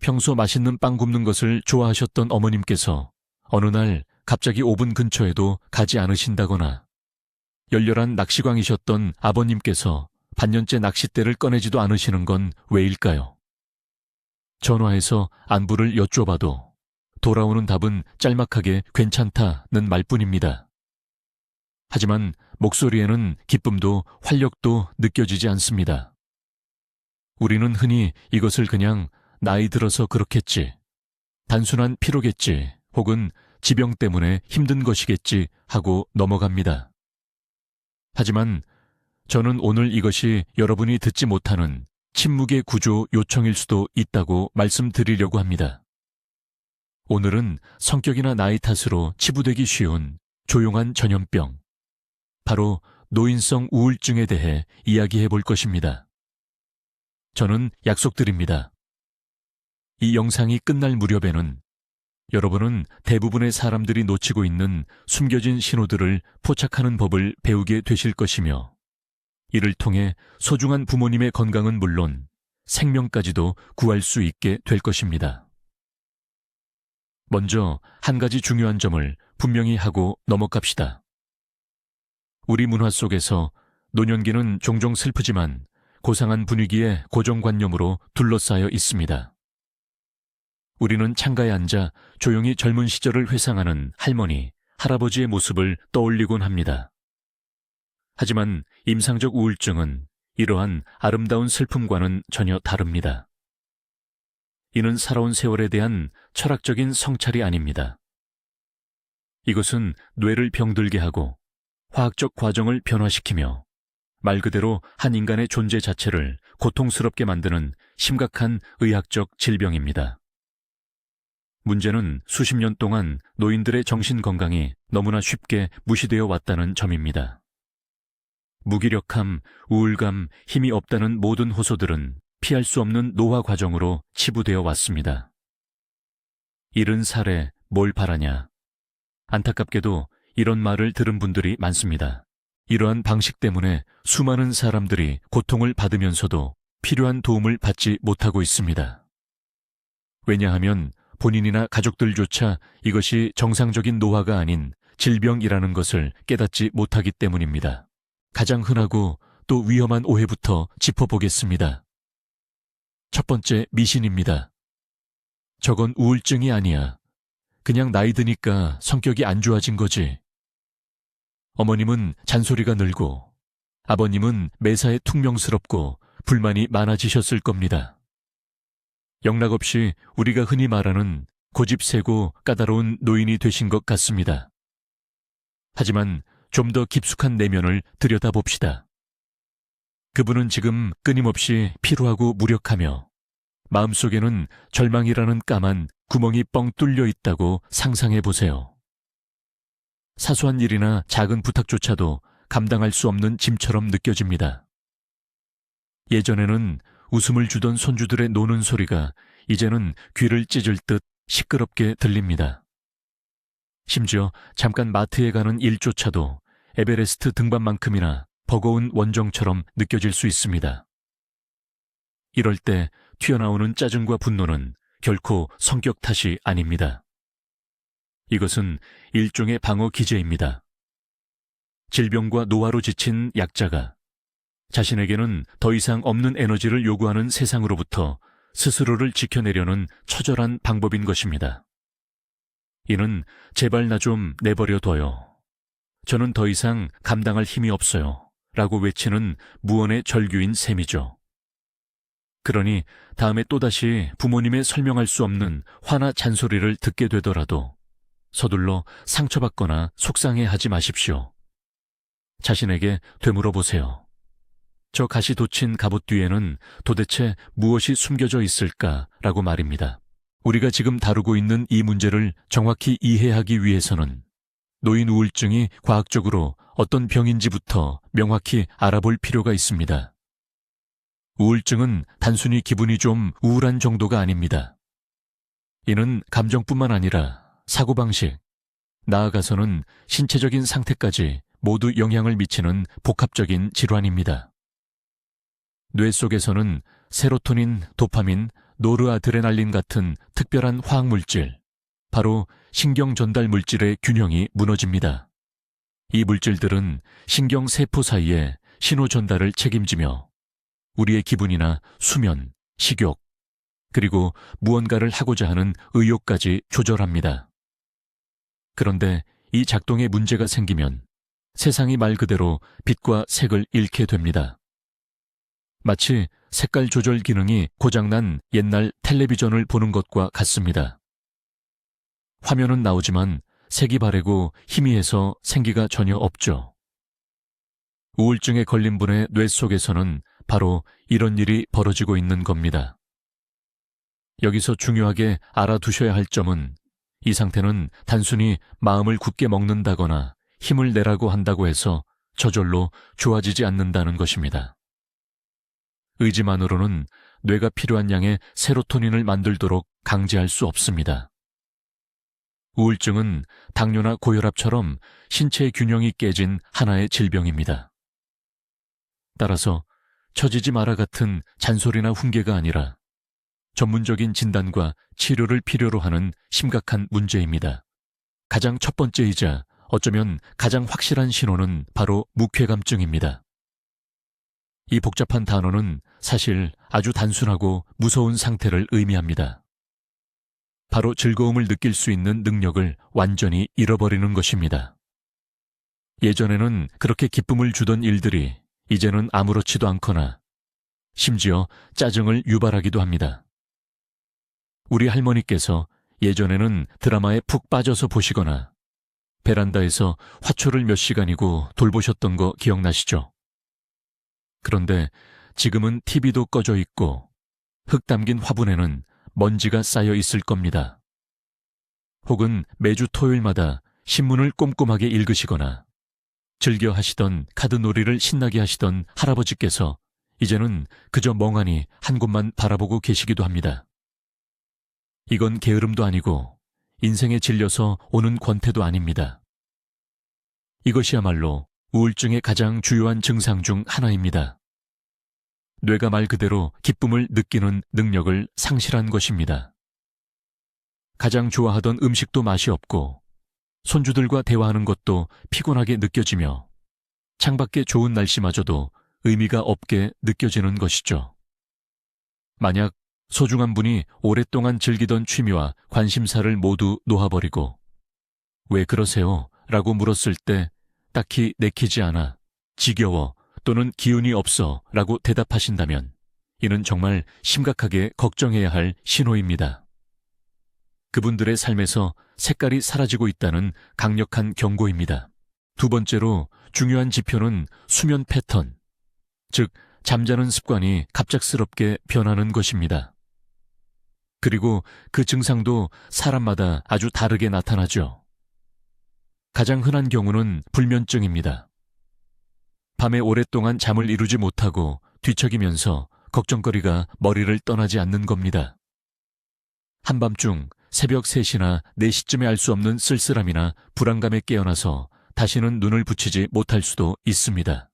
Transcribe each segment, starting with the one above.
평소 맛있는 빵 굽는 것을 좋아하셨던 어머님께서 어느 날 갑자기 오븐 근처에도 가지 않으신다거나, 열렬한 낚시광이셨던 아버님께서 반년째 낚싯대를 꺼내지도 않으시는 건 왜일까요? 전화해서 안부를 여쭤봐도 돌아오는 답은 짤막하게 괜찮다는 말뿐입니다. 하지만 목소리에는 기쁨도 활력도 느껴지지 않습니다. 우리는 흔히 이것을 그냥 나이 들어서 그렇겠지, 단순한 피로겠지, 혹은 지병 때문에 힘든 것이겠지 하고 넘어갑니다. 하지만 저는 오늘 이것이 여러분이 듣지 못하는 침묵의 구조 요청일 수도 있다고 말씀드리려고 합니다. 오늘은 성격이나 나이 탓으로 치부되기 쉬운 조용한 전염병, 바로 노인성 우울증에 대해 이야기해 볼 것입니다. 저는 약속드립니다. 이 영상이 끝날 무렵에는 여러분은 대부분의 사람들이 놓치고 있는 숨겨진 신호들을 포착하는 법을 배우게 되실 것이며, 이를 통해 소중한 부모님의 건강은 물론 생명까지도 구할 수 있게 될 것입니다. 먼저 한 가지 중요한 점을 분명히 하고 넘어갑시다. 우리 문화 속에서 노년기는 종종 슬프지만 고상한 분위기의 고정관념으로 둘러싸여 있습니다. 우리는 창가에 앉아 조용히 젊은 시절을 회상하는 할머니, 할아버지의 모습을 떠올리곤 합니다. 하지만 임상적 우울증은 이러한 아름다운 슬픔과는 전혀 다릅니다. 이는 살아온 세월에 대한 철학적인 성찰이 아닙니다. 이것은 뇌를 병들게 하고 화학적 과정을 변화시키며 말 그대로 한 인간의 존재 자체를 고통스럽게 만드는 심각한 의학적 질병입니다. 문제는 수십 년 동안 노인들의 정신 건강이 너무나 쉽게 무시되어 왔다는 점입니다. 무기력함, 우울감, 힘이 없다는 모든 호소들은 피할 수 없는 노화 과정으로 치부되어 왔습니다. 이른 살에 뭘 바라냐? 안타깝게도 이런 말을 들은 분들이 많습니다. 이러한 방식 때문에 수많은 사람들이 고통을 받으면서도 필요한 도움을 받지 못하고 있습니다. 왜냐하면 본인이나 가족들조차 이것이 정상적인 노화가 아닌 질병이라는 것을 깨닫지 못하기 때문입니다. 가장 흔하고 또 위험한 오해부터 짚어보겠습니다. 첫 번째, 미신입니다. 저건 우울증이 아니야. 그냥 나이 드니까 성격이 안 좋아진 거지. 어머님은 잔소리가 늘고 아버님은 매사에 퉁명스럽고 불만이 많아지셨을 겁니다. 영락없이 우리가 흔히 말하는 고집세고 까다로운 노인이 되신 것 같습니다. 하지만 좀 더 깊숙한 내면을 들여다봅시다. 그분은 지금 끊임없이 피로하고 무력하며 마음속에는 절망이라는 까만 구멍이 뻥 뚫려 있다고 상상해 보세요. 사소한 일이나 작은 부탁조차도 감당할 수 없는 짐처럼 느껴집니다. 예전에는 웃음을 주던 손주들의 노는 소리가 이제는 귀를 찢을 듯 시끄럽게 들립니다. 심지어 잠깐 마트에 가는 일조차도 에베레스트 등반만큼이나 버거운 원정처럼 느껴질 수 있습니다. 이럴 때 튀어나오는 짜증과 분노는 결코 성격 탓이 아닙니다. 이것은 일종의 방어 기제입니다. 질병과 노화로 지친 약자가 자신에게는 더 이상 없는 에너지를 요구하는 세상으로부터 스스로를 지켜내려는 처절한 방법인 것입니다. 이는 제발 나 좀 내버려둬요. 저는 더 이상 감당할 힘이 없어요. 라고 외치는 무언의 절규인 셈이죠. 그러니 다음에 또다시 부모님의 설명할 수 없는 화나 잔소리를 듣게 되더라도 서둘러 상처받거나 속상해하지 마십시오. 자신에게 되물어보세요. 저 가시 돋친 갑옷 뒤에는 도대체 무엇이 숨겨져 있을까라고 말입니다. 우리가 지금 다루고 있는 이 문제를 정확히 이해하기 위해서는 노인 우울증이 과학적으로 어떤 병인지부터 명확히 알아볼 필요가 있습니다. 우울증은 단순히 기분이 좀 우울한 정도가 아닙니다. 이는 감정뿐만 아니라 사고방식, 나아가서는 신체적인 상태까지 모두 영향을 미치는 복합적인 질환입니다. 뇌 속에서는 세로토닌, 도파민, 노르아드레날린 같은 특별한 화학물질, 바로 신경 전달 물질의 균형이 무너집니다. 이 물질들은 신경 세포 사이에 신호 전달을 책임지며 우리의 기분이나 수면, 식욕, 그리고 무언가를 하고자 하는 의욕까지 조절합니다. 그런데 이 작동에 문제가 생기면 세상이 말 그대로 빛과 색을 잃게 됩니다. 마치 색깔 조절 기능이 고장난 옛날 텔레비전을 보는 것과 같습니다. 화면은 나오지만 색이 바래고 희미해서 생기가 전혀 없죠. 우울증에 걸린 분의 뇌 속에서는 바로 이런 일이 벌어지고 있는 겁니다. 여기서 중요하게 알아두셔야 할 점은 이 상태는 단순히 마음을 굳게 먹는다거나 힘을 내라고 한다고 해서 저절로 좋아지지 않는다는 것입니다. 의지만으로는 뇌가 필요한 양의 세로토닌을 만들도록 강제할 수 없습니다. 우울증은 당뇨나 고혈압처럼 신체의 균형이 깨진 하나의 질병입니다. 따라서 처지지 마라 같은 잔소리나 훈계가 아니라 전문적인 진단과 치료를 필요로 하는 심각한 문제입니다. 가장 첫 번째이자 어쩌면 가장 확실한 신호는 바로 묵회감증입니다. 이 복잡한 단어는 사실 아주 단순하고 무서운 상태를 의미합니다. 바로 즐거움을 느낄 수 있는 능력을 완전히 잃어버리는 것입니다. 예전에는 그렇게 기쁨을 주던 일들이 이제는 아무렇지도 않거나 심지어 짜증을 유발하기도 합니다. 우리 할머니께서 예전에는 드라마에 푹 빠져서 보시거나 베란다에서 화초를 몇 시간이고 돌보셨던 거 기억나시죠? 그런데 지금은 TV도 꺼져 있고 흙 담긴 화분에는 먼지가 쌓여 있을 겁니다. 혹은 매주 토요일마다 신문을 꼼꼼하게 읽으시거나 즐겨 하시던 카드놀이를 신나게 하시던 할아버지께서 이제는 그저 멍하니 한 곳만 바라보고 계시기도 합니다. 이건 게으름도 아니고 인생에 질려서 오는 권태도 아닙니다. 이것이야말로 우울증의 가장 주요한 증상 중 하나입니다. 뇌가 말 그대로 기쁨을 느끼는 능력을 상실한 것입니다. 가장 좋아하던 음식도 맛이 없고 손주들과 대화하는 것도 피곤하게 느껴지며 창밖에 좋은 날씨마저도 의미가 없게 느껴지는 것이죠. 만약 소중한 분이 오랫동안 즐기던 취미와 관심사를 모두 놓아버리고 왜 그러세요? 라고 물었을 때 딱히 내키지 않아, 지겨워 또는 기운이 없어 라고 대답하신다면 이는 정말 심각하게 걱정해야 할 신호입니다. 그분들의 삶에서 색깔이 사라지고 있다는 강력한 경고입니다. 두 번째로 중요한 지표는 수면 패턴, 즉 잠자는 습관이 갑작스럽게 변하는 것입니다. 그리고 그 증상도 사람마다 아주 다르게 나타나죠. 가장 흔한 경우는 불면증입니다. 밤에 오랫동안 잠을 이루지 못하고 뒤척이면서 걱정거리가 머리를 떠나지 않는 겁니다. 한밤중 새벽 3시나 4시쯤에 알 수 없는 쓸쓸함이나 불안감에 깨어나서 다시는 눈을 붙이지 못할 수도 있습니다.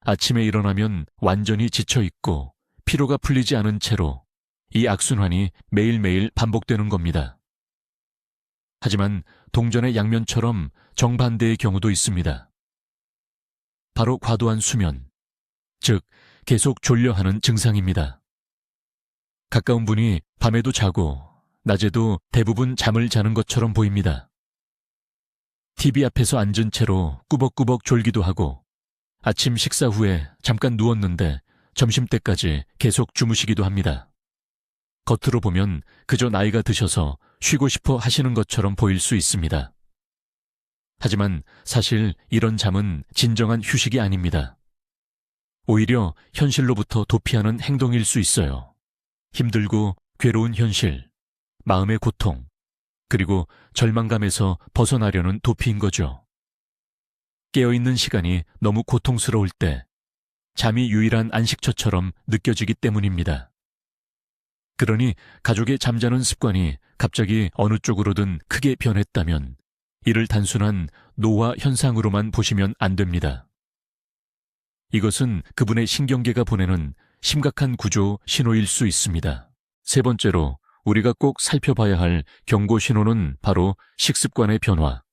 아침에 일어나면 완전히 지쳐있고 피로가 풀리지 않은 채로 이 악순환이 매일매일 반복되는 겁니다. 하지만 동전의 양면처럼 정반대의 경우도 있습니다. 바로 과도한 수면, 즉 계속 졸려하는 증상입니다. 가까운 분이 밤에도 자고 낮에도 대부분 잠을 자는 것처럼 보입니다. TV 앞에서 앉은 채로 꾸벅꾸벅 졸기도 하고 아침 식사 후에 잠깐 누웠는데 점심때까지 계속 주무시기도 합니다. 겉으로 보면 그저 나이가 드셔서 쉬고 싶어 하시는 것처럼 보일 수 있습니다. 하지만 사실 이런 잠은 진정한 휴식이 아닙니다. 오히려 현실로부터 도피하는 행동일 수 있어요. 힘들고 괴로운 현실, 마음의 고통, 그리고 절망감에서 벗어나려는 도피인 거죠. 깨어있는 시간이 너무 고통스러울 때 잠이 유일한 안식처처럼 느껴지기 때문입니다. 그러니 가족의 잠자는 습관이 갑자기 어느 쪽으로든 크게 변했다면 이를 단순한 노화 현상으로만 보시면 안 됩니다. 이것은 그분의 신경계가 보내는 심각한 구조 신호일 수 있습니다. 세 번째로 우리가 꼭 살펴봐야 할 경고 신호는 바로 식습관의 변화,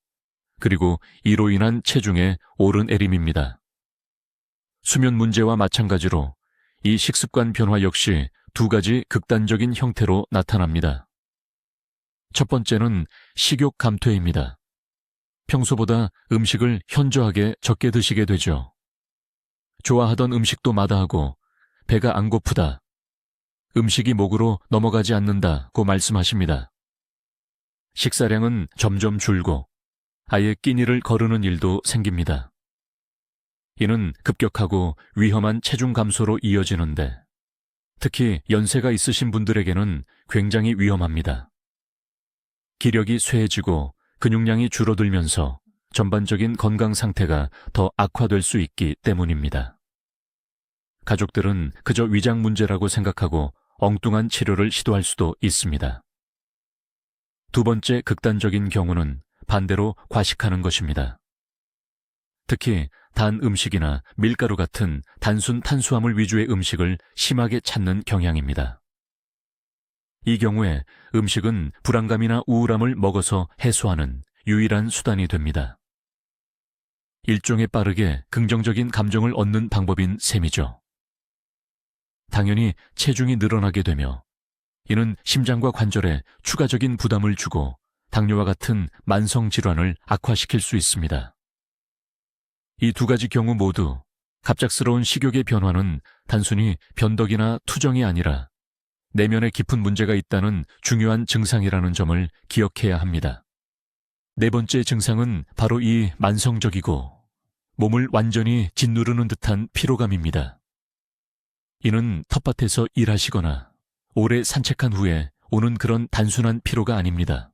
그리고 이로 인한 체중의 오르내림입니다. 수면 문제와 마찬가지로 이 식습관 변화 역시 두 가지 극단적인 형태로 나타납니다. 첫 번째는 식욕 감퇴입니다. 평소보다 음식을 현저하게 적게 드시게 되죠. 좋아하던 음식도 마다하고 배가 안 고프다, 음식이 목으로 넘어가지 않는다고 말씀하십니다. 식사량은 점점 줄고 아예 끼니를 거르는 일도 생깁니다. 이는 급격하고 위험한 체중 감소로 이어지는데 특히 연세가 있으신 분들에게는 굉장히 위험합니다. 기력이 쇠해지고 근육량이 줄어들면서 전반적인 건강 상태가 더 악화될 수 있기 때문입니다. 가족들은 그저 위장 문제라고 생각하고 엉뚱한 치료를 시도할 수도 있습니다. 두 번째 극단적인 경우는 반대로 과식하는 것입니다. 특히 단 음식이나 밀가루 같은 단순 탄수화물 위주의 음식을 심하게 찾는 경향입니다. 이 경우에 음식은 불안감이나 우울함을 먹어서 해소하는 유일한 수단이 됩니다. 일종의 빠르게 긍정적인 감정을 얻는 방법인 셈이죠. 당연히 체중이 늘어나게 되며 이는 심장과 관절에 추가적인 부담을 주고 당뇨와 같은 만성 질환을 악화시킬 수 있습니다. 이 두 가지 경우 모두 갑작스러운 식욕의 변화는 단순히 변덕이나 투정이 아니라 내면에 깊은 문제가 있다는 중요한 증상이라는 점을 기억해야 합니다. 네 번째 증상은 바로 이 만성적이고 몸을 완전히 짓누르는 듯한 피로감입니다. 이는 텃밭에서 일하시거나 오래 산책한 후에 오는 그런 단순한 피로가 아닙니다.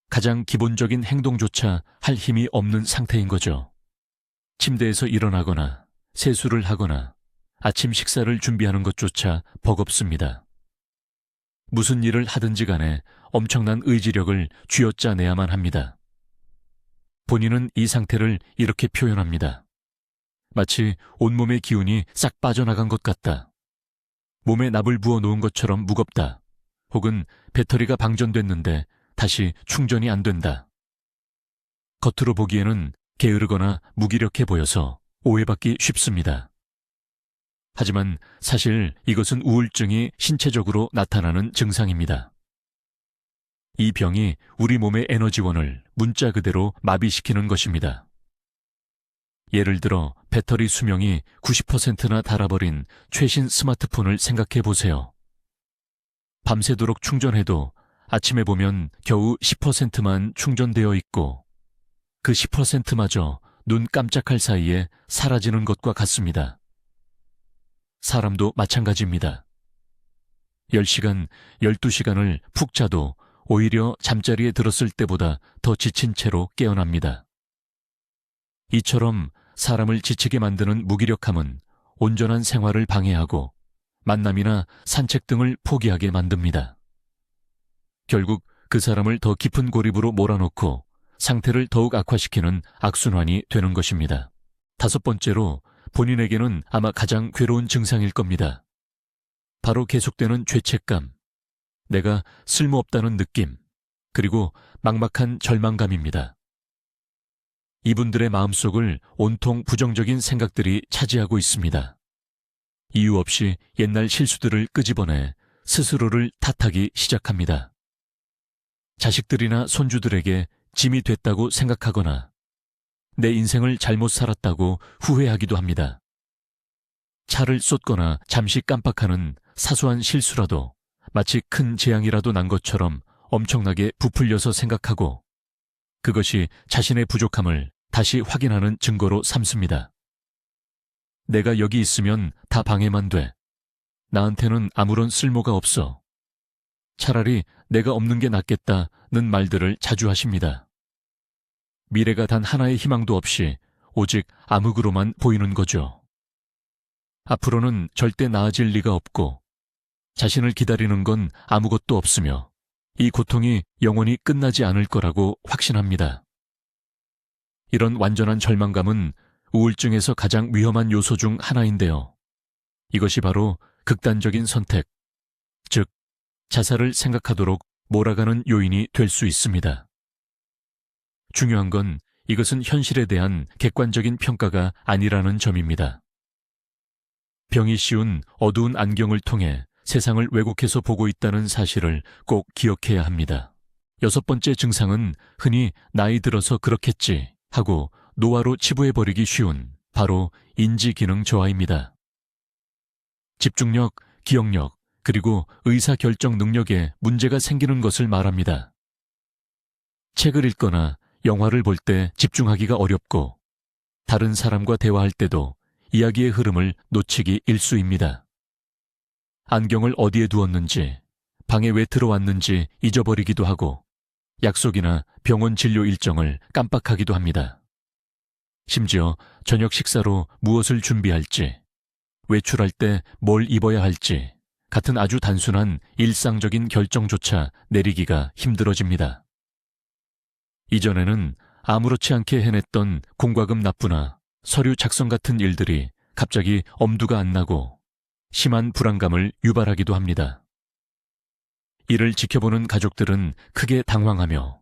가장 기본적인 행동조차 할 힘이 없는 상태인 거죠. 침대에서 일어나거나 세수를 하거나 아침 식사를 준비하는 것조차 버겁습니다. 무슨 일을 하든지 간에 엄청난 의지력을 쥐어짜내야만 합니다. 본인은 이 상태를 이렇게 표현합니다. 마치 온몸의 기운이 싹 빠져나간 것 같다. 몸에 납을 부어 놓은 것처럼 무겁다. 혹은 배터리가 방전됐는데 다시 충전이 안 된다. 겉으로 보기에는 게으르거나 무기력해 보여서 오해받기 쉽습니다. 하지만 사실 이것은 우울증이 신체적으로 나타나는 증상입니다. 이 병이 우리 몸의 에너지원을 문자 그대로 마비시키는 것입니다. 예를 들어 배터리 수명이 90%나 달아버린 최신 스마트폰을 생각해 보세요. 밤새도록 충전해도 아침에 보면 겨우 10%만 충전되어 있고 그 10%마저 눈 깜짝할 사이에 사라지는 것과 같습니다. 사람도 마찬가지입니다. 10시간, 12시간을 푹 자도 오히려 잠자리에 들었을 때보다 더 지친 채로 깨어납니다. 이처럼 사람을 지치게 만드는 무기력함은 온전한 생활을 방해하고 만남이나 산책 등을 포기하게 만듭니다. 결국 그 사람을 더 깊은 고립으로 몰아넣고 상태를 더욱 악화시키는 악순환이 되는 것입니다. 다섯 번째로 본인에게는 아마 가장 괴로운 증상일 겁니다. 바로 계속되는 죄책감, 내가 쓸모없다는 느낌, 그리고 막막한 절망감입니다. 이분들의 마음속을 온통 부정적인 생각들이 차지하고 있습니다. 이유 없이 옛날 실수들을 끄집어내 스스로를 탓하기 시작합니다. 자식들이나 손주들에게 짐이 됐다고 생각하거나 내 인생을 잘못 살았다고 후회하기도 합니다. 차를 쏟거나 잠시 깜빡하는 사소한 실수라도 마치 큰 재앙이라도 난 것처럼 엄청나게 부풀려서 생각하고 그것이 자신의 부족함을 다시 확인하는 증거로 삼습니다. 내가 여기 있으면 다 방해만 돼. 나한테는 아무런 쓸모가 없어. 차라리 내가 없는 게 낫겠다는 말들을 자주 하십니다. 미래가 단 하나의 희망도 없이 오직 암흑으로만 보이는 거죠. 앞으로는 절대 나아질 리가 없고 자신을 기다리는 건 아무것도 없으며 이 고통이 영원히 끝나지 않을 거라고 확신합니다. 이런 완전한 절망감은 우울증에서 가장 위험한 요소 중 하나인데요. 이것이 바로 극단적인 선택, 즉 자살을 생각하도록 몰아가는 요인이 될 수 있습니다. 중요한 건 이것은 현실에 대한 객관적인 평가가 아니라는 점입니다. 병이 씌운 어두운 안경을 통해 세상을 왜곡해서 보고 있다는 사실을 꼭 기억해야 합니다. 6번째 증상은 흔히 나이 들어서 그렇겠지 하고 노화로 치부해버리기 쉬운 바로 인지기능 저하입니다. 집중력, 기억력, 그리고 의사결정 능력에 문제가 생기는 것을 말합니다. 책을 읽거나 영화를 볼 때 집중하기가 어렵고 다른 사람과 대화할 때도 이야기의 흐름을 놓치기 일쑤입니다. 안경을 어디에 두었는지, 방에 왜 들어왔는지 잊어버리기도 하고 약속이나 병원 진료 일정을 깜빡하기도 합니다. 심지어 저녁 식사로 무엇을 준비할지, 외출할 때 뭘 입어야 할지 같은 아주 단순한 일상적인 결정조차 내리기가 힘들어집니다. 이전에는 아무렇지 않게 해냈던 공과금 납부나 서류 작성 같은 일들이 갑자기 엄두가 안 나고 심한 불안감을 유발하기도 합니다. 이를 지켜보는 가족들은 크게 당황하며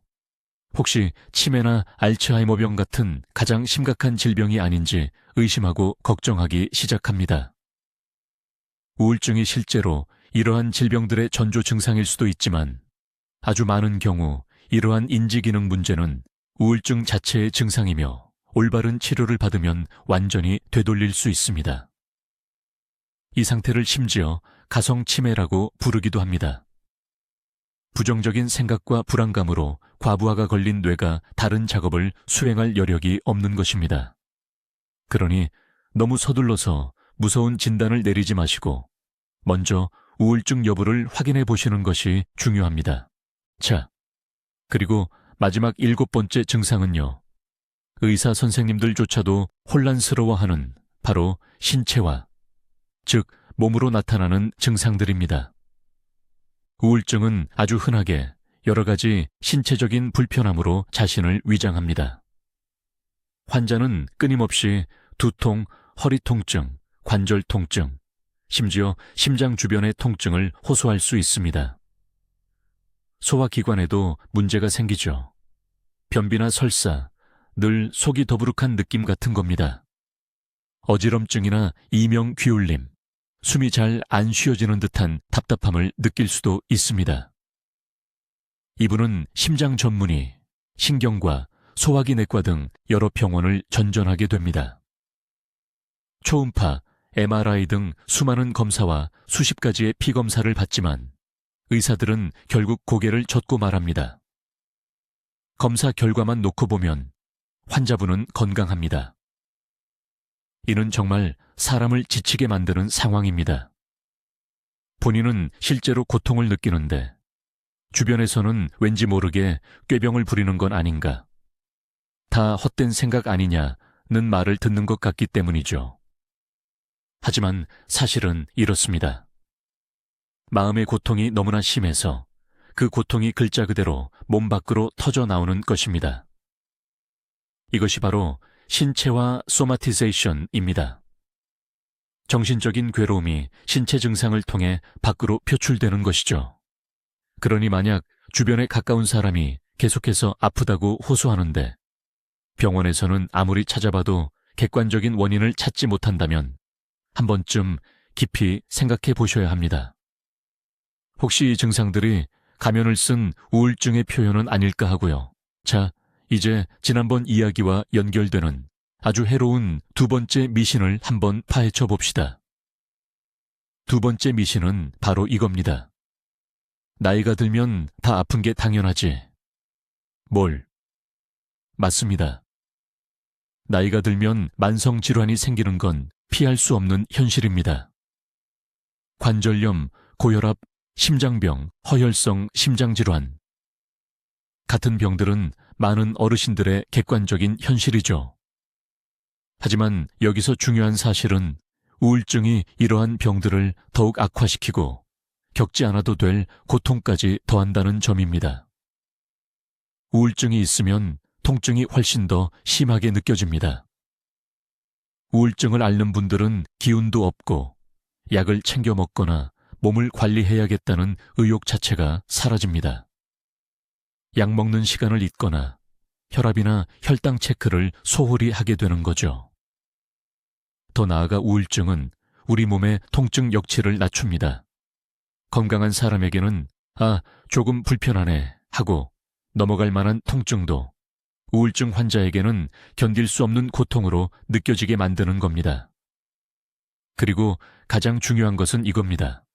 혹시 치매나 알츠하이머병 같은 가장 심각한 질병이 아닌지 의심하고 걱정하기 시작합니다. 우울증이 실제로 이러한 질병들의 전조 증상일 수도 있지만 아주 많은 경우 이러한 인지기능 문제는 우울증 자체의 증상이며 올바른 치료를 받으면 완전히 되돌릴 수 있습니다. 이 상태를 심지어 가성치매라고 부르기도 합니다. 부정적인 생각과 불안감으로 과부하가 걸린 뇌가 다른 작업을 수행할 여력이 없는 것입니다. 그러니 너무 서둘러서 무서운 진단을 내리지 마시고 먼저 우울증 여부를 확인해 보시는 것이 중요합니다. 자, 그리고 마지막 7번째 증상은요. 의사 선생님들조차도 혼란스러워하는 바로 신체화, 즉 몸으로 나타나는 증상들입니다. 우울증은 아주 흔하게 여러 가지 신체적인 불편함으로 자신을 위장합니다. 환자는 끊임없이 두통, 허리 통증, 관절 통증, 심지어 심장 주변의 통증을 호소할 수 있습니다. 소화기관에도 문제가 생기죠. 변비나 설사, 늘 속이 더부룩한 느낌 같은 겁니다. 어지럼증이나 이명 귀울림, 숨이 잘 안 쉬어지는 듯한 답답함을 느낄 수도 있습니다. 이분은 심장 전문의, 신경과 소화기 내과 등 여러 병원을 전전하게 됩니다. 초음파, MRI 등 수많은 검사와 수십 가지의 피검사를 받지만 의사들은 결국 고개를 젓고 말합니다. 검사 결과만 놓고 보면 환자분은 건강합니다. 이는 정말 사람을 지치게 만드는 상황입니다. 본인은 실제로 고통을 느끼는데 주변에서는 왠지 모르게 꾀병을 부리는 건 아닌가. 다 헛된 생각 아니냐는 말을 듣는 것 같기 때문이죠. 하지만 사실은 이렇습니다. 마음의 고통이 너무나 심해서 그 고통이 글자 그대로 몸 밖으로 터져 나오는 것입니다. 이것이 바로 신체화 소마티제이션입니다. 정신적인 괴로움이 신체 증상을 통해 밖으로 표출되는 것이죠. 그러니 만약 주변에 가까운 사람이 계속해서 아프다고 호소하는데 병원에서는 아무리 찾아봐도 객관적인 원인을 찾지 못한다면 한 번쯤 깊이 생각해 보셔야 합니다. 혹시 이 증상들이 가면을 쓴 우울증의 표현은 아닐까 하고요. 자, 이제 지난번 이야기와 연결되는 아주 해로운 2번째 미신을 한번 파헤쳐 봅시다. 2번째 미신은 바로 이겁니다. 나이가 들면 다 아픈 게 당연하지. 뭘? 맞습니다. 나이가 들면 만성질환이 생기는 건 피할 수 없는 현실입니다. 관절염, 고혈압, 심장병, 허혈성 심장질환. 같은 병들은 많은 어르신들의 객관적인 현실이죠. 하지만 여기서 중요한 사실은 우울증이 이러한 병들을 더욱 악화시키고 겪지 않아도 될 고통까지 더한다는 점입니다. 우울증이 있으면 통증이 훨씬 더 심하게 느껴집니다. 우울증을 앓는 분들은 기운도 없고 약을 챙겨 먹거나 몸을 관리해야겠다는 의욕 자체가 사라집니다. 약 먹는 시간을 잊거나 혈압이나 혈당 체크를 소홀히 하게 되는 거죠. 더 나아가 우울증은 우리 몸의 통증 역치를 낮춥니다. 건강한 사람에게는 조금 불편하네 하고 넘어갈 만한 통증도 우울증 환자에게는 견딜 수 없는 고통으로 느껴지게 만드는 겁니다. 그리고 가장 중요한 것은 이겁니다.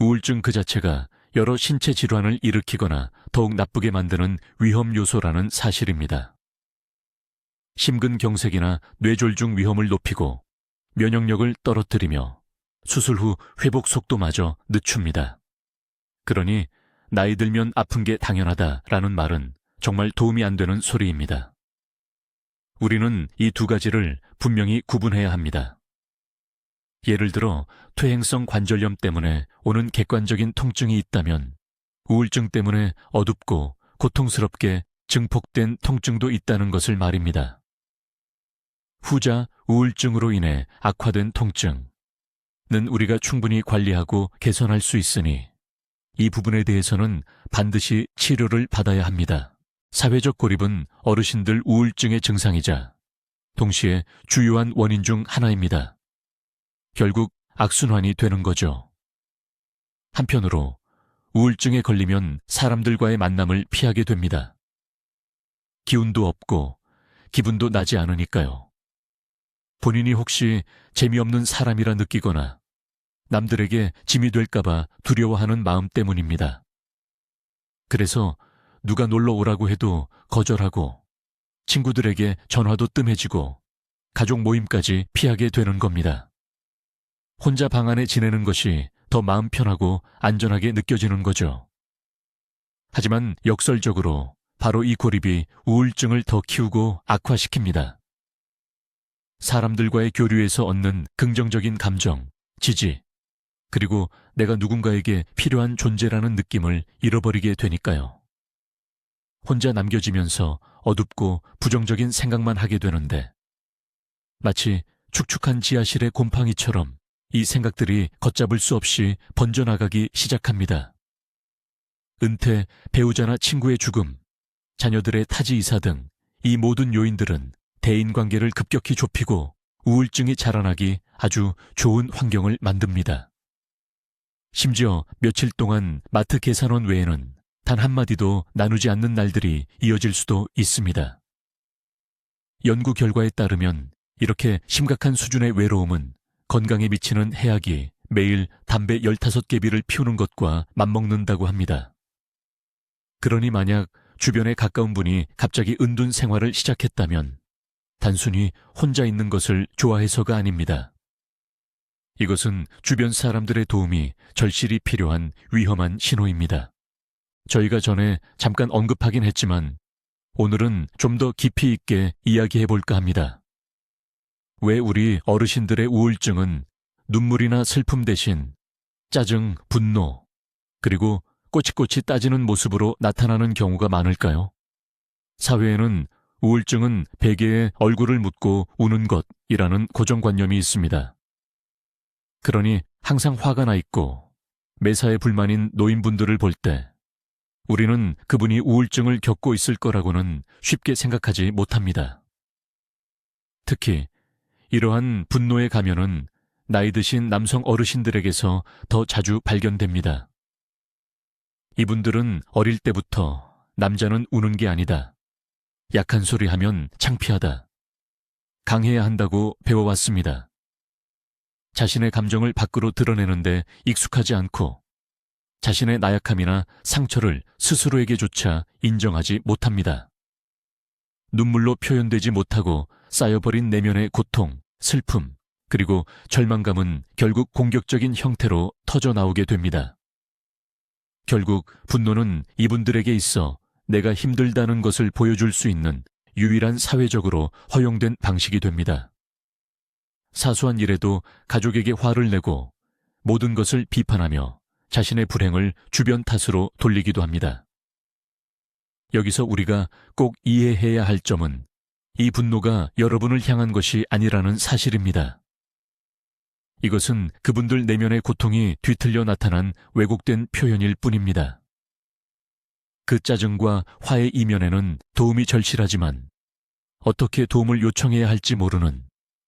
우울증 그 자체가 여러 신체 질환을 일으키거나 더욱 나쁘게 만드는 위험 요소라는 사실입니다. 심근경색이나 뇌졸중 위험을 높이고 면역력을 떨어뜨리며 수술 후 회복 속도마저 늦춥니다. 그러니 나이 들면 아픈 게 당연하다라는 말은 정말 도움이 안 되는 소리입니다. 우리는 이 두 가지를 분명히 구분해야 합니다. 예를 들어 퇴행성 관절염 때문에 오는 객관적인 통증이 있다면 우울증 때문에 어둡고 고통스럽게 증폭된 통증도 있다는 것을 말입니다. 후자 우울증으로 인해 악화된 통증은 우리가 충분히 관리하고 개선할 수 있으니 이 부분에 대해서는 반드시 치료를 받아야 합니다. 사회적 고립은 어르신들 우울증의 증상이자 동시에 주요한 원인 중 하나입니다. 결국 악순환이 되는 거죠. 한편으로 우울증에 걸리면 사람들과의 만남을 피하게 됩니다. 기운도 없고 기분도 나지 않으니까요. 본인이 혹시 재미없는 사람이라 느끼거나 남들에게 짐이 될까봐 두려워하는 마음 때문입니다. 그래서 누가 놀러 오라고 해도 거절하고 친구들에게 전화도 뜸해지고 가족 모임까지 피하게 되는 겁니다. 혼자 방 안에 지내는 것이 더 마음 편하고 안전하게 느껴지는 거죠. 하지만 역설적으로 바로 이 고립이 우울증을 더 키우고 악화시킵니다. 사람들과의 교류에서 얻는 긍정적인 감정, 지지, 그리고 내가 누군가에게 필요한 존재라는 느낌을 잃어버리게 되니까요. 혼자 남겨지면서 어둡고 부정적인 생각만 하게 되는데 마치 축축한 지하실의 곰팡이처럼 이 생각들이 걷잡을 수 없이 번져나가기 시작합니다. 은퇴, 배우자나 친구의 죽음, 자녀들의 타지 이사 등 이 모든 요인들은 대인관계를 급격히 좁히고 우울증이 자라나기 아주 좋은 환경을 만듭니다. 심지어 며칠 동안 마트 계산원 외에는 단 한마디도 나누지 않는 날들이 이어질 수도 있습니다. 연구 결과에 따르면 이렇게 심각한 수준의 외로움은 건강에 미치는 해악이 매일 담배 15개비를 피우는 것과 맞먹는다고 합니다. 그러니 만약 주변에 가까운 분이 갑자기 은둔 생활을 시작했다면 단순히 혼자 있는 것을 좋아해서가 아닙니다. 이것은 주변 사람들의 도움이 절실히 필요한 위험한 신호입니다. 저희가 전에 잠깐 언급하긴 했지만 오늘은 좀 더 깊이 있게 이야기해볼까 합니다. 왜 우리 어르신들의 우울증은 눈물이나 슬픔 대신 짜증, 분노, 그리고 꼬치꼬치 따지는 모습으로 나타나는 경우가 많을까요? 사회에는 우울증은 베개에 얼굴을 묻고 우는 것이라는 고정관념이 있습니다. 그러니 항상 화가 나 있고 매사에 불만인 노인분들을 볼 때 우리는 그분이 우울증을 겪고 있을 거라고는 쉽게 생각하지 못합니다. 특히 이러한 분노의 가면은 나이 드신 남성 어르신들에게서 더 자주 발견됩니다. 이분들은 어릴 때부터 남자는 우는 게 아니다, 약한 소리 하면 창피하다, 강해야 한다고 배워왔습니다. 자신의 감정을 밖으로 드러내는데 익숙하지 않고 자신의 나약함이나 상처를 스스로에게조차 인정하지 못합니다. 눈물로 표현되지 못하고 쌓여버린 내면의 고통, 슬픔, 그리고 절망감은 결국 공격적인 형태로 터져나오게 됩니다. 결국 분노는 이분들에게 있어 내가 힘들다는 것을 보여줄 수 있는 유일한 사회적으로 허용된 방식이 됩니다. 사소한 일에도 가족에게 화를 내고 모든 것을 비판하며 자신의 불행을 주변 탓으로 돌리기도 합니다. 여기서 우리가 꼭 이해해야 할 점은 이 분노가 여러분을 향한 것이 아니라는 사실입니다. 이것은 그분들 내면의 고통이 뒤틀려 나타난 왜곡된 표현일 뿐입니다. 그 짜증과 화의 이면에는 도움이 절실하지만 어떻게 도움을 요청해야 할지 모르는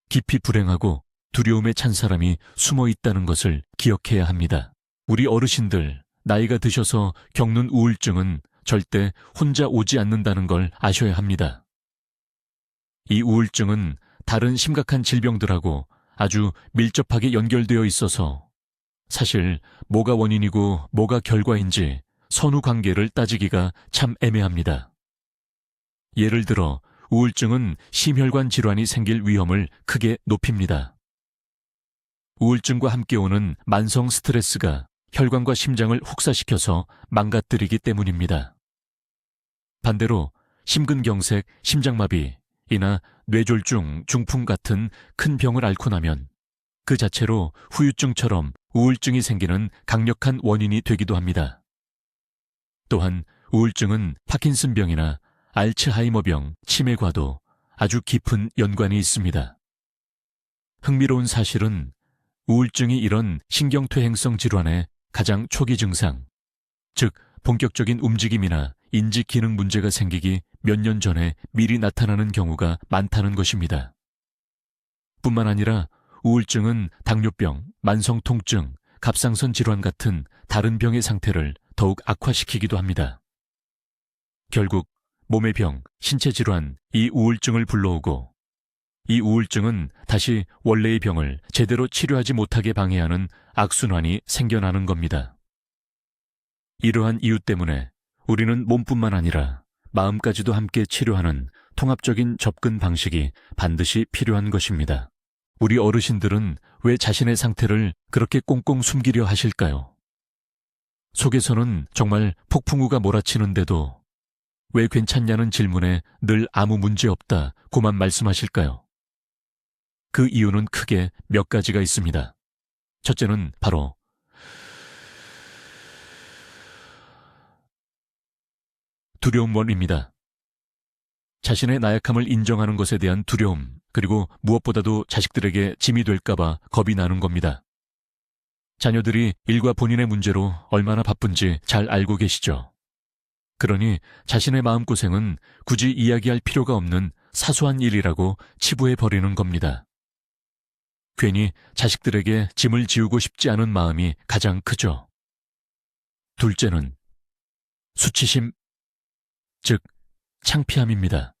깊이 불행하고 두려움에 찬 사람이 숨어 있다는 것을 기억해야 합니다. 우리 어르신들, 나이가 드셔서 겪는 우울증은 절대 혼자 오지 않는다는 걸 아셔야 합니다. 이 우울증은 다른 심각한 질병들하고 아주 밀접하게 연결되어 있어서 사실 뭐가 원인이고 뭐가 결과인지 선후 관계를 따지기가 참 애매합니다. 예를 들어 우울증은 심혈관 질환이 생길 위험을 크게 높입니다. 우울증과 함께 오는 만성 스트레스가 혈관과 심장을 혹사시켜서 망가뜨리기 때문입니다. 반대로 심근경색, 심장마비, 이나 뇌졸중, 중풍 같은 큰 병을 앓고 나면 그 자체로 후유증처럼 우울증이 생기는 강력한 원인이 되기도 합니다. 또한 우울증은 파킨슨병이나 알츠하이머병, 치매과도 아주 깊은 연관이 있습니다. 흥미로운 사실은 우울증이 이런 신경퇴행성 질환의 가장 초기 증상, 즉 본격적인 움직임이나 인지 기능 문제가 생기기 몇 년 전에 미리 나타나는 경우가 많다는 것입니다. 뿐만 아니라 우울증은 당뇨병, 만성 통증, 갑상선 질환 같은 다른 병의 상태를 더욱 악화시키기도 합니다. 결국 몸의 병, 신체 질환, 이 우울증을 불러오고 이 우울증은 다시 원래의 병을 제대로 치료하지 못하게 방해하는 악순환이 생겨나는 겁니다. 이러한 이유 때문에 우리는 몸뿐만 아니라 마음까지도 함께 치료하는 통합적인 접근 방식이 반드시 필요한 것입니다. 우리 어르신들은 왜 자신의 상태를 그렇게 꽁꽁 숨기려 하실까요? 속에서는 정말 폭풍우가 몰아치는데도 왜 괜찮냐는 질문에 늘 아무 문제 없다 고만 말씀하실까요? 그 이유는 크게 몇 가지가 있습니다. 첫째는 바로 두려움원입니다. 자신의 나약함을 인정하는 것에 대한 두려움, 그리고 무엇보다도 자식들에게 짐이 될까봐 겁이 나는 겁니다. 자녀들이 일과 본인의 문제로 얼마나 바쁜지 잘 알고 계시죠? 그러니 자신의 마음고생은 굳이 이야기할 필요가 없는 사소한 일이라고 치부해버리는 겁니다. 괜히 자식들에게 짐을 지우고 싶지 않은 마음이 가장 크죠. 둘째는 수치심, 즉 창피함입니다.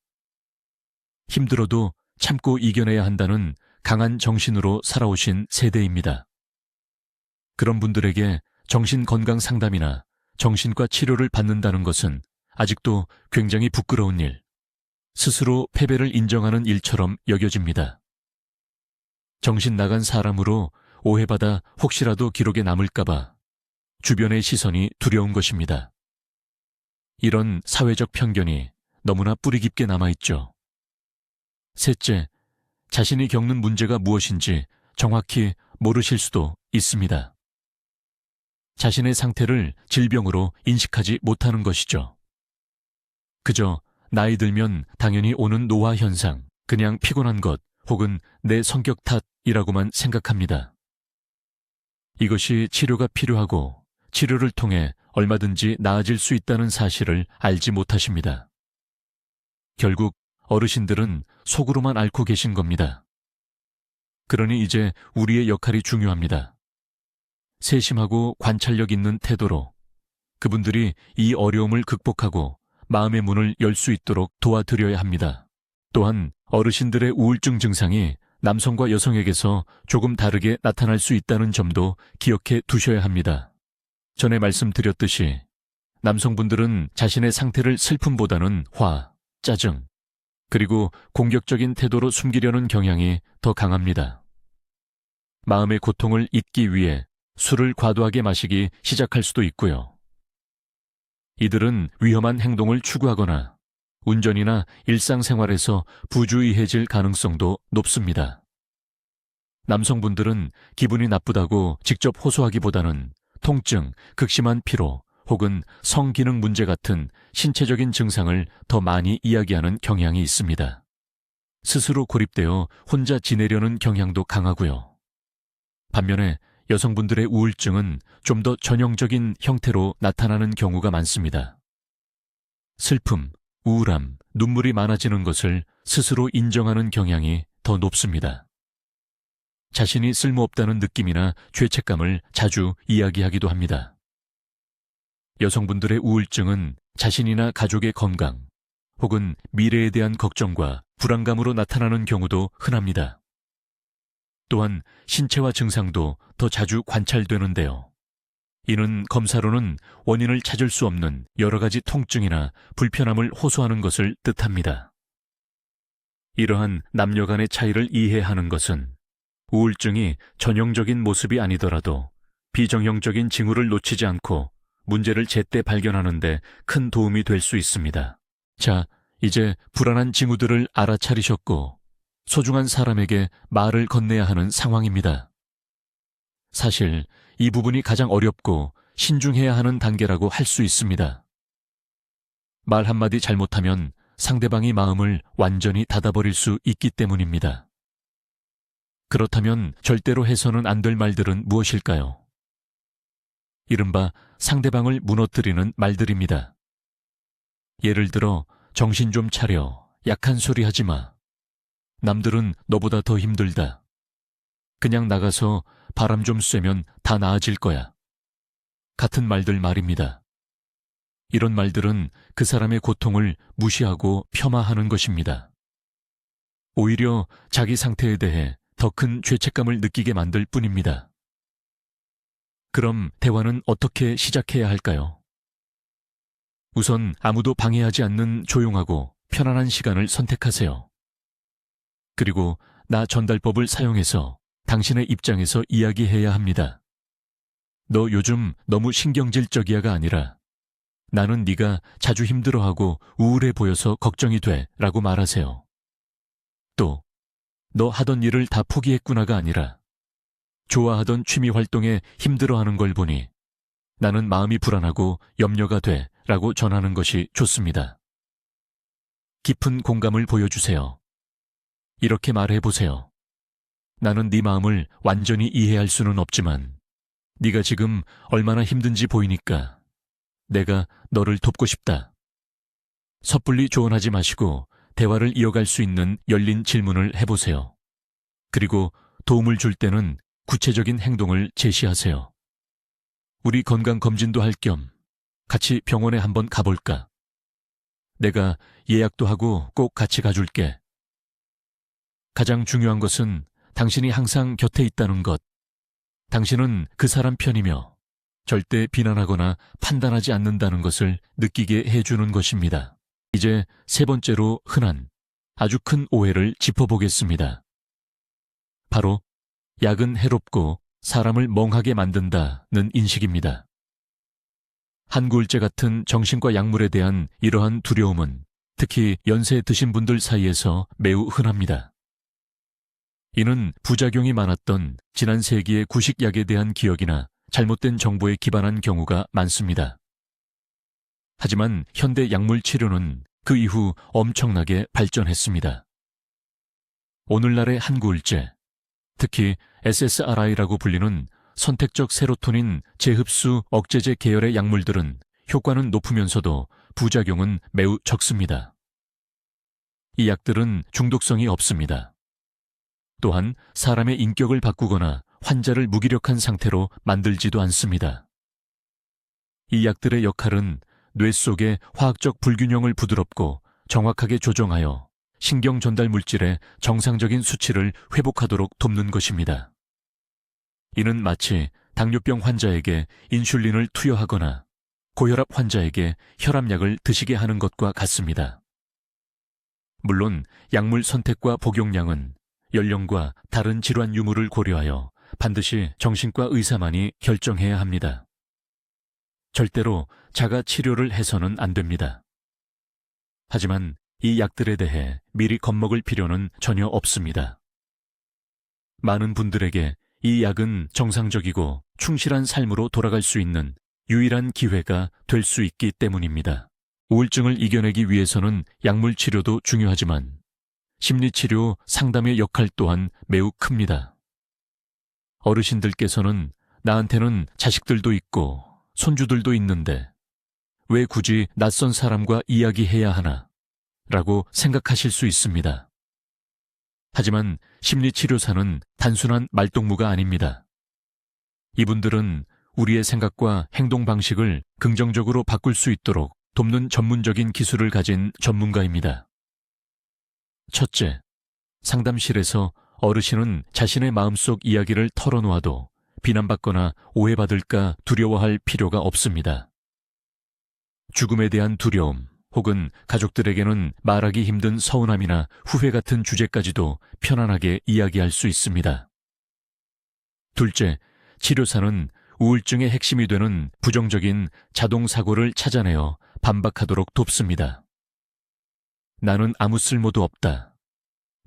힘들어도 참고 이겨내야 한다는 강한 정신으로 살아오신 세대입니다. 그런 분들에게 정신건강 상담이나 정신과 치료를 받는다는 것은 아직도 굉장히 부끄러운 일, 스스로 패배를 인정하는 일처럼 여겨집니다. 정신 나간 사람으로 오해받아 혹시라도 기록에 남을까봐 주변의 시선이 두려운 것입니다. 이런 사회적 편견이 너무나 뿌리 깊게 남아있죠. 셋째, 자신이 겪는 문제가 무엇인지 정확히 모르실 수도 있습니다. 자신의 상태를 질병으로 인식하지 못하는 것이죠. 그저 나이 들면 당연히 오는 노화 현상, 그냥 피곤한 것, 혹은 내 성격 탓이라고만 생각합니다. 이것이 치료가 필요하고 치료를 통해 얼마든지 나아질 수 있다는 사실을 알지 못하십니다. 결국 어르신들은 속으로만 앓고 계신 겁니다. 그러니 이제 우리의 역할이 중요합니다. 세심하고 관찰력 있는 태도로 그분들이 이 어려움을 극복하고 마음의 문을 열 수 있도록 도와드려야 합니다. 또한 어르신들의 우울증 증상이 남성과 여성에게서 조금 다르게 나타날 수 있다는 점도 기억해 두셔야 합니다. 전에 말씀드렸듯이 남성분들은 자신의 상태를 슬픔보다는 화, 짜증, 그리고 공격적인 태도로 숨기려는 경향이 더 강합니다. 마음의 고통을 잊기 위해 술을 과도하게 마시기 시작할 수도 있고요. 이들은 위험한 행동을 추구하거나 운전이나 일상생활에서 부주의해질 가능성도 높습니다. 남성분들은 기분이 나쁘다고 직접 호소하기보다는 통증, 극심한 피로, 혹은 성기능 문제 같은 신체적인 증상을 더 많이 이야기하는 경향이 있습니다. 스스로 고립되어 혼자 지내려는 경향도 강하고요. 반면에 여성분들의 우울증은 좀 더 전형적인 형태로 나타나는 경우가 많습니다. 슬픔, 우울함, 눈물이 많아지는 것을 스스로 인정하는 경향이 더 높습니다. 자신이 쓸모없다는 느낌이나 죄책감을 자주 이야기하기도 합니다. 여성분들의 우울증은 자신이나 가족의 건강, 혹은 미래에 대한 걱정과 불안감으로 나타나는 경우도 흔합니다. 또한 신체화 증상도 더 자주 관찰되는데요. 이는 검사로는 원인을 찾을 수 없는 여러 가지 통증이나 불편함을 호소하는 것을 뜻합니다. 이러한 남녀 간의 차이를 이해하는 것은 우울증이 전형적인 모습이 아니더라도 비정형적인 징후를 놓치지 않고 문제를 제때 발견하는 데 큰 도움이 될 수 있습니다. 자, 이제 불안한 징후들을 알아차리셨고 소중한 사람에게 말을 건네야 하는 상황입니다. 사실 이 부분이 가장 어렵고 신중해야 하는 단계라고 할 수 있습니다. 말 한마디 잘못하면 상대방이 마음을 완전히 닫아버릴 수 있기 때문입니다. 그렇다면 절대로 해서는 안 될 말들은 무엇일까요? 이른바 상대방을 무너뜨리는 말들입니다. 예를 들어 정신 좀 차려, 약한 소리 하지 마. 남들은 너보다 더 힘들다. 그냥 나가서 바람 좀 쐬면 다 나아질 거야. 같은 말들 말입니다. 이런 말들은 그 사람의 고통을 무시하고 폄하하는 것입니다. 오히려 자기 상태에 대해 더 큰 죄책감을 느끼게 만들 뿐입니다. 그럼 대화는 어떻게 시작해야 할까요? 우선 아무도 방해하지 않는 조용하고 편안한 시간을 선택하세요. 그리고 나 전달법을 사용해서 당신의 입장에서 이야기해야 합니다. 너 요즘 너무 신경질적이야가 아니라 나는 네가 자주 힘들어하고 우울해 보여서 걱정이 돼 라고 말하세요. 또 너 하던 일을 다 포기했구나가 아니라 좋아하던 취미 활동에 힘들어하는 걸 보니 나는 마음이 불안하고 염려가 돼 라고 전하는 것이 좋습니다. 깊은 공감을 보여주세요. 이렇게 말해보세요. 나는 네 마음을 완전히 이해할 수는 없지만 네가 지금 얼마나 힘든지 보이니까 내가 너를 돕고 싶다. 섣불리 조언하지 마시고 대화를 이어갈 수 있는 열린 질문을 해보세요. 그리고 도움을 줄 때는 구체적인 행동을 제시하세요. 우리 건강검진도 할 겸 같이 병원에 한번 가볼까? 내가 예약도 하고 꼭 같이 가줄게. 가장 중요한 것은 당신이 항상 곁에 있다는 것. 당신은 그 사람 편이며 절대 비난하거나 판단하지 않는다는 것을 느끼게 해주는 것입니다. 이제 세 번째로 흔한 아주 큰 오해를 짚어보겠습니다. 바로 약은 해롭고 사람을 멍하게 만든다는 인식입니다. 한구울제 같은 정신과 약물에 대한 이러한 두려움은 특히 연세 드신 분들 사이에서 매우 흔합니다. 이는 부작용이 많았던 지난 세기의 구식약에 대한 기억이나 잘못된 정보에 기반한 경우가 많습니다. 하지만 현대 약물 치료는 그 이후 엄청나게 발전했습니다. 오늘날의 한구울제, 특히 SSRI라고 불리는 선택적 세로토닌 재흡수 억제제 계열의 약물들은 효과는 높으면서도 부작용은 매우 적습니다. 이 약들은 중독성이 없습니다. 또한 사람의 인격을 바꾸거나 환자를 무기력한 상태로 만들지도 않습니다. 이 약들의 역할은 뇌 속의 화학적 불균형을 부드럽고 정확하게 조정하여 신경 전달 물질의 정상적인 수치를 회복하도록 돕는 것입니다. 이는 마치 당뇨병 환자에게 인슐린을 투여하거나 고혈압 환자에게 혈압약을 드시게 하는 것과 같습니다. 물론 약물 선택과 복용량은 연령과 다른 질환 유무를 고려하여 반드시 정신과 의사만이 결정해야 합니다. 절대로 자가 치료를 해서는 안 됩니다. 하지만 이 약들에 대해 미리 겁먹을 필요는 전혀 없습니다. 많은 분들에게 이 약은 정상적이고 충실한 삶으로 돌아갈 수 있는 유일한 기회가 될 수 있기 때문입니다. 우울증을 이겨내기 위해서는 약물 치료도 중요하지만 심리치료 상담의 역할 또한 매우 큽니다. 어르신들께서는 나한테는 자식들도 있고 손주들도 있는데 왜 굳이 낯선 사람과 이야기해야 하나? 라고 생각하실 수 있습니다. 하지만 심리치료사는 단순한 말동무가 아닙니다. 이분들은 우리의 생각과 행동 방식을 긍정적으로 바꿀 수 있도록 돕는 전문적인 기술을 가진 전문가입니다. 첫째, 상담실에서 어르신은 자신의 마음속 이야기를 털어놓아도 비난받거나 오해받을까 두려워할 필요가 없습니다. 죽음에 대한 두려움 혹은 가족들에게는 말하기 힘든 서운함이나 후회 같은 주제까지도 편안하게 이야기할 수 있습니다. 둘째, 치료사는 우울증의 핵심이 되는 부정적인 자동사고를 찾아내어 반박하도록 돕습니다. 나는 아무 쓸모도 없다.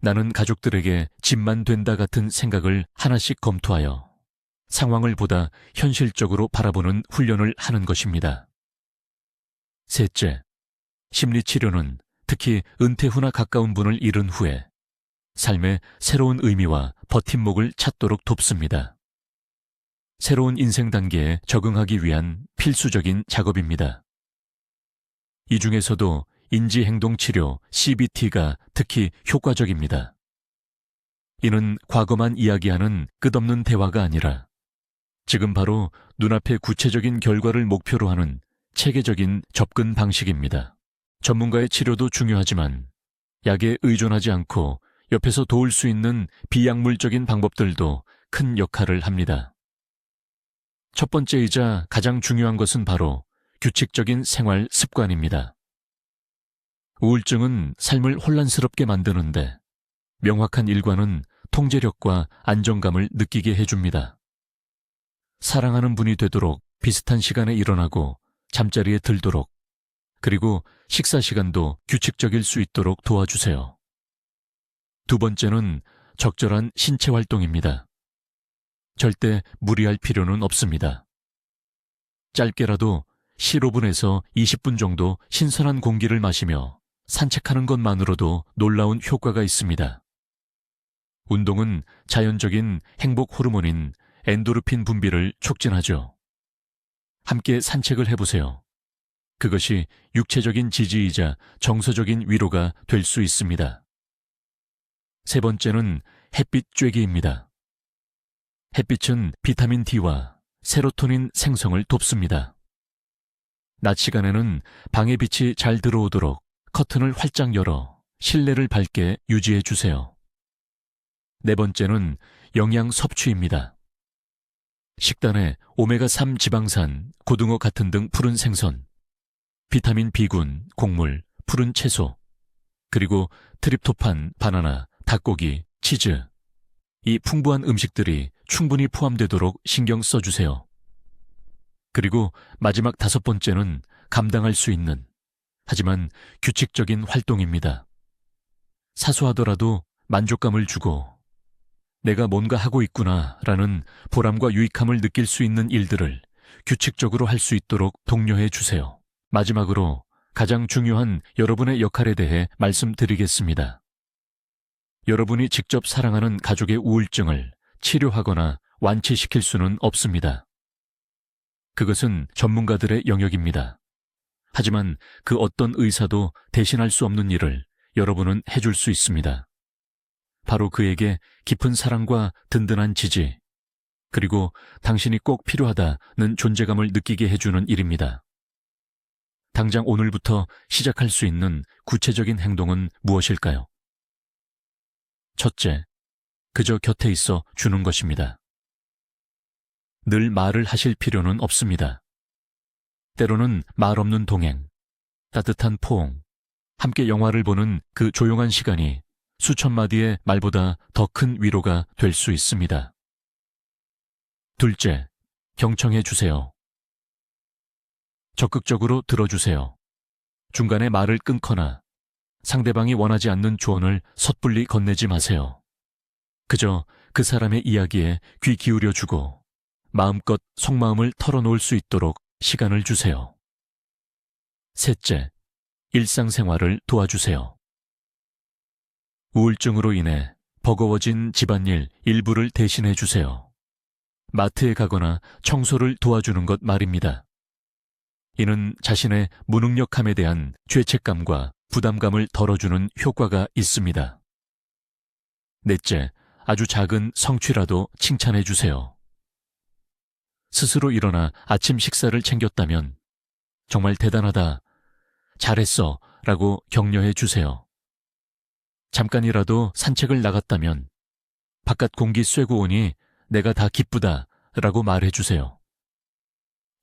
나는 가족들에게 짐만 된다 같은 생각을 하나씩 검토하여 상황을 보다 현실적으로 바라보는 훈련을 하는 것입니다. 셋째, 심리치료는 특히 은퇴 후나 가까운 분을 잃은 후에 삶의 새로운 의미와 버팀목을 찾도록 돕습니다. 새로운 인생 단계에 적응하기 위한 필수적인 작업입니다. 이 중에서도 인지행동치료 CBT가 특히 효과적입니다. 이는 과거만 이야기하는 끝없는 대화가 아니라 지금 바로 눈앞의 구체적인 결과를 목표로 하는 체계적인 접근 방식입니다. 전문가의 치료도 중요하지만 약에 의존하지 않고 옆에서 도울 수 있는 비약물적인 방법들도 큰 역할을 합니다. 첫 번째이자 가장 중요한 것은 바로 규칙적인 생활 습관입니다. 우울증은 삶을 혼란스럽게 만드는데 명확한 일과는 통제력과 안정감을 느끼게 해줍니다. 사랑하는 분이 되도록 비슷한 시간에 일어나고 잠자리에 들도록, 그리고 식사 시간도 규칙적일 수 있도록 도와주세요. 두 번째는 적절한 신체 활동입니다. 절대 무리할 필요는 없습니다. 짧게라도 15분에서 20분 정도 신선한 공기를 마시며 산책하는 것만으로도 놀라운 효과가 있습니다. 운동은 자연적인 행복 호르몬인 엔도르핀 분비를 촉진하죠. 함께 산책을 해보세요. 그것이 육체적인 지지이자 정서적인 위로가 될 수 있습니다. 세 번째는 햇빛 쬐기입니다. 햇빛은 비타민 D와 세로토닌 생성을 돕습니다. 낮 시간에는 방에 빛이 잘 들어오도록 커튼을 활짝 열어 실내를 밝게 유지해 주세요. 네 번째는 영양 섭취입니다. 식단에 오메가3 지방산, 고등어 같은 등 푸른 생선, 비타민 B군, 곡물, 푸른 채소, 그리고 트립토판, 바나나, 닭고기, 치즈, 이 풍부한 음식들이 충분히 포함되도록 신경 써주세요. 그리고 마지막 다섯 번째는 감당할 수 있는, 하지만 규칙적인 활동입니다. 사소하더라도 만족감을 주고 내가 뭔가 하고 있구나라는 보람과 유익함을 느낄 수 있는 일들을 규칙적으로 할 수 있도록 독려해 주세요. 마지막으로 가장 중요한 여러분의 역할에 대해 말씀드리겠습니다. 여러분이 직접 사랑하는 가족의 우울증을 치료하거나 완치시킬 수는 없습니다. 그것은 전문가들의 영역입니다. 하지만 그 어떤 의사도 대신할 수 없는 일을 여러분은 해줄 수 있습니다. 바로 그에게 깊은 사랑과 든든한 지지, 그리고 당신이 꼭 필요하다는 존재감을 느끼게 해주는 일입니다. 당장 오늘부터 시작할 수 있는 구체적인 행동은 무엇일까요? 첫째, 그저 곁에 있어 주는 것입니다. 늘 말을 하실 필요는 없습니다. 때로는 말 없는 동행, 따뜻한 포옹, 함께 영화를 보는 그 조용한 시간이 수천 마디의 말보다 더 큰 위로가 될 수 있습니다. 둘째, 경청해 주세요. 적극적으로 들어주세요. 중간에 말을 끊거나 상대방이 원하지 않는 조언을 섣불리 건네지 마세요. 그저 그 사람의 이야기에 귀 기울여주고 마음껏 속마음을 털어놓을 수 있도록 시간을 주세요. 셋째, 일상생활을 도와주세요. 우울증으로 인해 버거워진 집안일 일부를 대신해 주세요. 마트에 가거나 청소를 도와주는 것 말입니다. 이는 자신의 무능력함에 대한 죄책감과 부담감을 덜어주는 효과가 있습니다. 넷째, 아주 작은 성취라도 칭찬해 주세요. 스스로 일어나 아침 식사를 챙겼다면 정말 대단하다, 잘했어 라고 격려해 주세요. 잠깐이라도 산책을 나갔다면 바깥 공기 쐬고 오니 내가 다 기쁘다 라고 말해 주세요.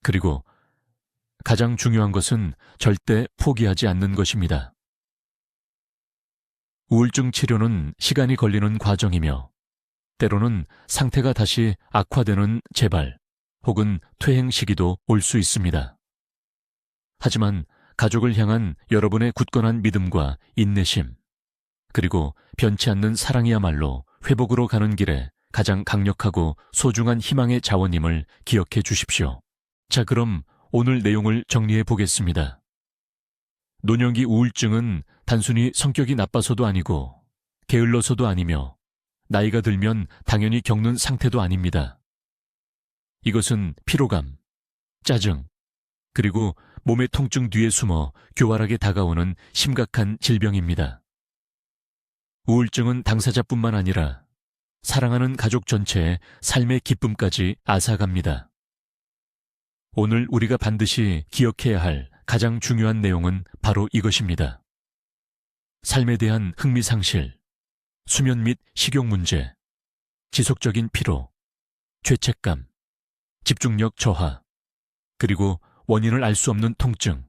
그리고 가장 중요한 것은 절대 포기하지 않는 것입니다. 우울증 치료는 시간이 걸리는 과정이며 때로는 상태가 다시 악화되는 재발 혹은 퇴행 시기도 올 수 있습니다. 하지만 가족을 향한 여러분의 굳건한 믿음과 인내심, 그리고 변치 않는 사랑이야말로 회복으로 가는 길에 가장 강력하고 소중한 희망의 자원임을 기억해 주십시오. 자, 그럼 오늘 내용을 정리해 보겠습니다. 노년기 우울증은 단순히 성격이 나빠서도 아니고 게을러서도 아니며 나이가 들면 당연히 겪는 상태도 아닙니다. 이것은 피로감, 짜증, 그리고 몸의 통증 뒤에 숨어 교활하게 다가오는 심각한 질병입니다. 우울증은 당사자뿐만 아니라 사랑하는 가족 전체의 삶의 기쁨까지 앗아갑니다. 오늘 우리가 반드시 기억해야 할 가장 중요한 내용은 바로 이것입니다. 삶에 대한 흥미상실, 수면 및 식욕 문제, 지속적인 피로, 죄책감, 집중력 저하, 그리고 원인을 알 수 없는 통증,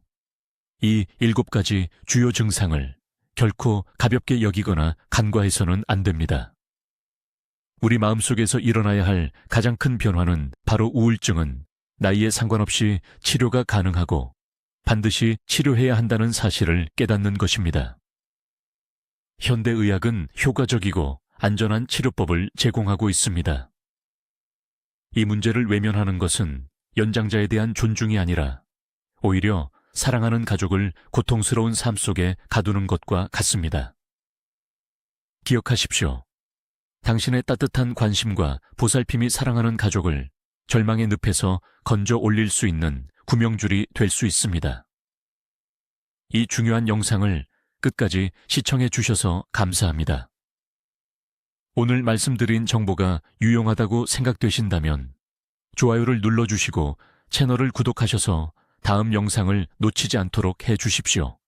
이 7가지 주요 증상을 결코 가볍게 여기거나 간과해서는 안 됩니다. 우리 마음속에서 일어나야 할 가장 큰 변화는 바로 우울증은 나이에 상관없이 치료가 가능하고 반드시 치료해야 한다는 사실을 깨닫는 것입니다. 현대의학은 효과적이고 안전한 치료법을 제공하고 있습니다. 이 문제를 외면하는 것은 연장자에 대한 존중이 아니라 오히려 사랑하는 가족을 고통스러운 삶 속에 가두는 것과 같습니다. 기억하십시오. 당신의 따뜻한 관심과 보살핌이 사랑하는 가족을 절망의 늪에서 건져 올릴 수 있는 구명줄이 될 수 있습니다. 이 중요한 영상을 끝까지 시청해 주셔서 감사합니다. 오늘 말씀드린 정보가 유용하다고 생각되신다면 좋아요를 눌러주시고 채널을 구독하셔서 다음 영상을 놓치지 않도록 해 주십시오.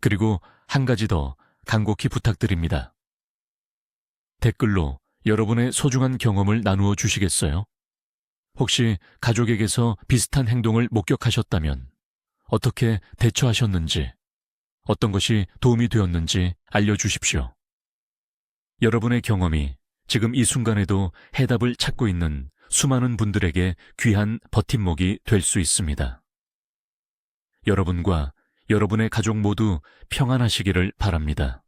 그리고 한 가지 더 간곡히 부탁드립니다. 댓글로 여러분의 소중한 경험을 나누어 주시겠어요? 혹시 가족에게서 비슷한 행동을 목격하셨다면 어떻게 대처하셨는지, 어떤 것이 도움이 되었는지 알려주십시오. 여러분의 경험이 지금 이 순간에도 해답을 찾고 있는 수많은 분들에게 귀한 버팀목이 될 수 있습니다. 여러분과 여러분의 가족 모두 평안하시기를 바랍니다.